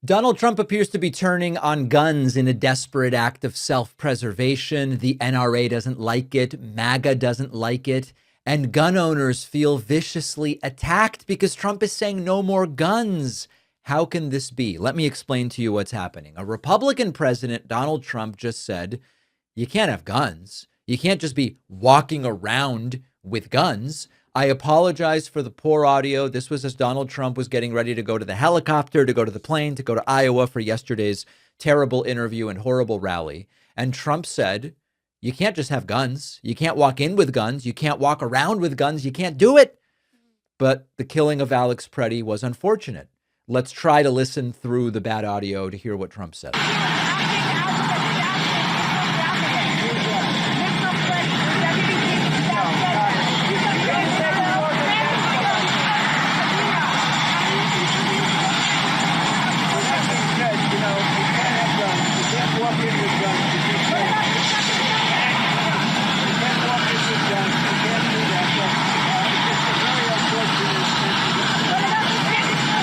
Donald Trump appears to be turning on guns in a desperate act of self-preservation. The NRA doesn't like it. MAGA doesn't like it. And gun owners feel viciously attacked because Trump is saying no more guns. How can this be? Let me explain to you what's happening. A Republican president, Donald Trump, just said, you can't have guns. You can't just be walking around with guns. I apologize for the poor audio. This was as Donald Trump was getting ready to go to the helicopter, to go to the plane, to go to Iowa for yesterday's terrible interview and horrible rally. And Trump said, you can't just have guns. You can't walk in with guns. You can't walk around with guns. You can't do it. But the killing of Alex Preddy was unfortunate. Let's try to listen through the bad audio to hear what Trump said.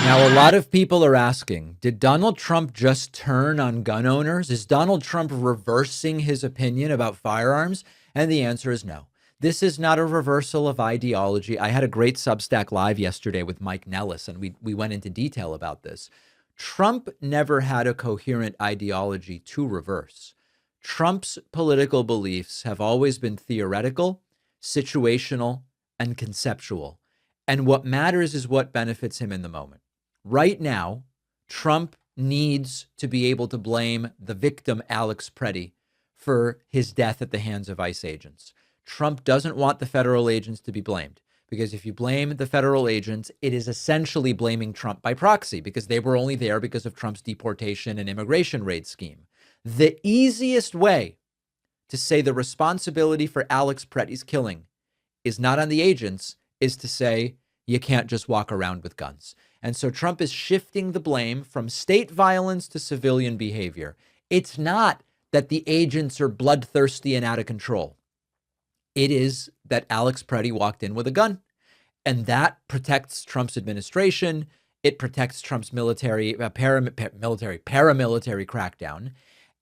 Now, a lot of people are asking, did Donald Trump just turn on gun owners? Is Donald Trump reversing his opinion about firearms? And the answer is no. This is not a reversal of ideology. I had a great Substack Live yesterday with Mike Nellis, and we went into detail about this. Trump never had a coherent ideology to reverse. Trump's political beliefs have always been theoretical, situational, and conceptual. And what matters is what benefits him in the moment. Right now, Trump needs to be able to blame the victim, Alex Preddy, for his death at the hands of ICE agents. Trump doesn't want the federal agents to be blamed, because if you blame the federal agents, it is essentially blaming Trump by proxy, because they were only there because of Trump's deportation and immigration raid scheme. The easiest way to say the responsibility for Alex Preddy's killing is not on the agents is to say you can't just walk around with guns. And so Trump is shifting the blame from state violence to civilian behavior. It's not that the agents are bloodthirsty and out of control. It is that Alex Preddy walked in with a gun, and that protects Trump's administration. It protects Trump's paramilitary crackdown.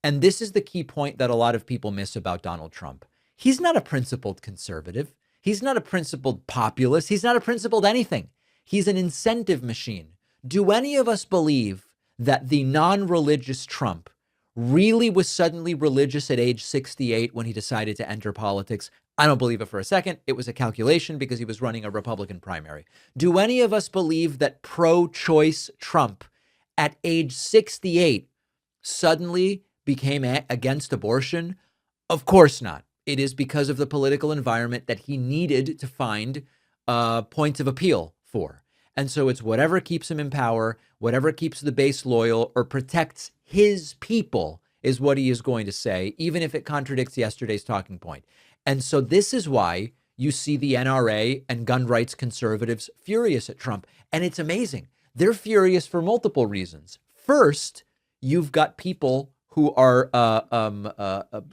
And this is the key point that a lot of people miss about Donald Trump. He's not a principled conservative. He's not a principled populist. He's not a principled anything. He's an incentive machine. Do any of us believe that the non-religious Trump really was suddenly religious at age 68 when he decided to enter politics? I don't believe it for a second. It was a calculation because he was running a Republican primary. Do any of us believe that pro-choice Trump at age 68 suddenly became against abortion? Of course not. It is because of the political environment that he needed to find points of appeal for. And so it's whatever keeps him in power, whatever keeps the base loyal or protects his people is what he is going to say, even if it contradicts yesterday's talking point. And so this is why you see the NRA and gun rights conservatives furious at Trump. And it's amazing. They're furious for multiple reasons. First, you've got people who are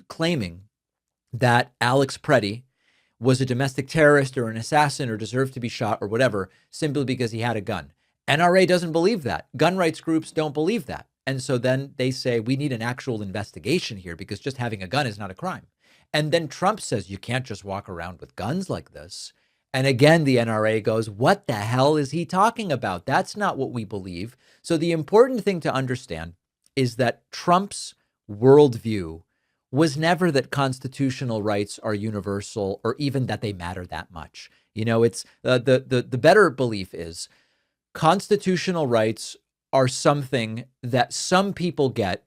claiming that Alex Preddy was a domestic terrorist or an assassin or deserved to be shot or whatever, simply because he had a gun. NRA doesn't believe that. Gun rights groups don't believe that. And so then they say, we need an actual investigation here because just having a gun is not a crime. And then Trump says, you can't just walk around with guns like this. And again, the NRA goes, what the hell is he talking about? That's not what we believe. So the important thing to understand is that Trump's worldview was never that constitutional rights are universal or even that they matter that much. You know, it's the better belief is constitutional rights are something that some people get,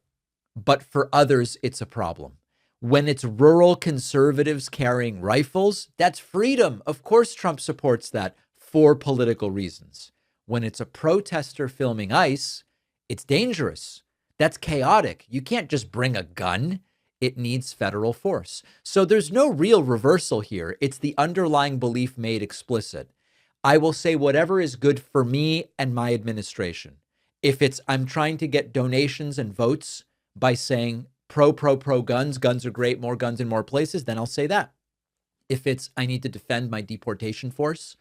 but for others, it's a problem. When it's rural conservatives carrying rifles, that's freedom. Of course, Trump supports that for political reasons. When it's a protester filming ICE, it's dangerous. That's chaotic. You can't just bring a gun. It needs federal force. So there's no real reversal here. It's the underlying belief made explicit. I will say whatever is good for me and my administration. If it's I'm trying to get donations and votes by saying pro guns, guns are great, more guns in more places, then I'll say that. If it's I need to defend my deportation force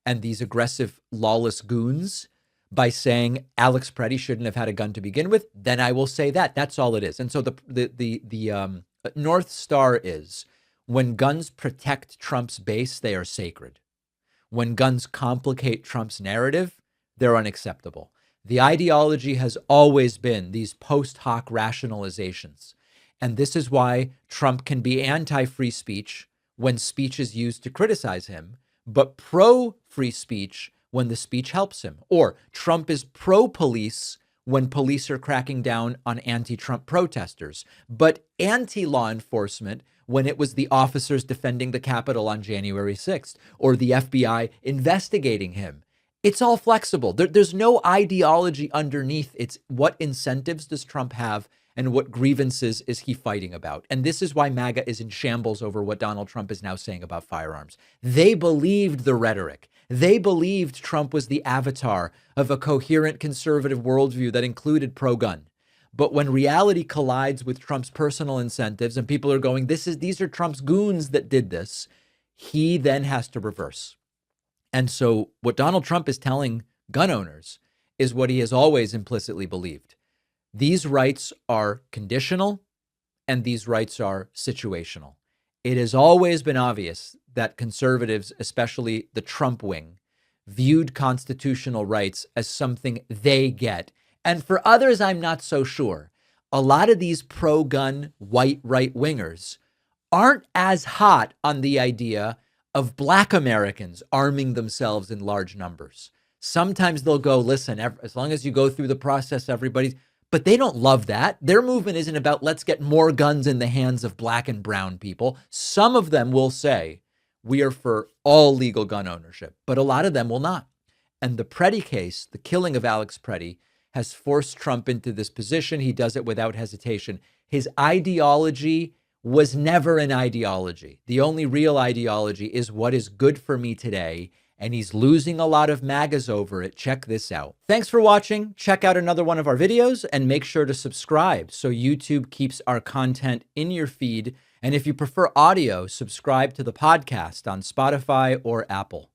and these aggressive, lawless goons by saying Alex Preddy shouldn't have had a gun to begin with, then I will say that. That's all it is. And so the North Star is when guns protect Trump's base, they are sacred. When guns complicate Trump's narrative, they're unacceptable. The ideology has always been these post hoc rationalizations. And this is why Trump can be anti-free speech when speech is used to criticize him, but pro-free speech when the speech helps him. Or Trump is pro-police when police are cracking down on anti-Trump protesters, but anti-law enforcement when it was the officers defending the Capitol on January 6th, or the FBI investigating him. It's all flexible. There's no ideology underneath. It's what incentives does Trump have and what grievances is he fighting about? And this is why MAGA is in shambles over what Donald Trump is now saying about firearms. They believed the rhetoric. They believed Trump was the avatar of a coherent conservative worldview that included pro-gun. But when reality collides with Trump's personal incentives and people are going, these are Trump's goons that did this, he then has to reverse. And so what Donald Trump is telling gun owners is what he has always implicitly believed. These rights are conditional and these rights are situational. It has always been obvious that conservatives, especially the Trump wing, viewed constitutional rights as something they get. And for others, I'm not so sure. A lot of these pro-gun white right-wingers aren't as hot on the idea of Black Americans arming themselves in large numbers. Sometimes they'll go, listen, as long as you go through the process, everybody's, but they don't love that. Their movement isn't about let's get more guns in the hands of Black and brown people. Some of them will say we are for all legal gun ownership, but a lot of them will not. And the Preddy case, the killing of Alex Preddy, has forced Trump into this position. He does it without hesitation. His ideology was never an ideology. The only real ideology is what is good for me today. And he's losing a lot of MAGAs over it. Check this out. Thanks for watching. Check out another one of our videos and make sure to subscribe so YouTube keeps our content in your feed. And if you prefer audio, subscribe to the podcast on Spotify or Apple.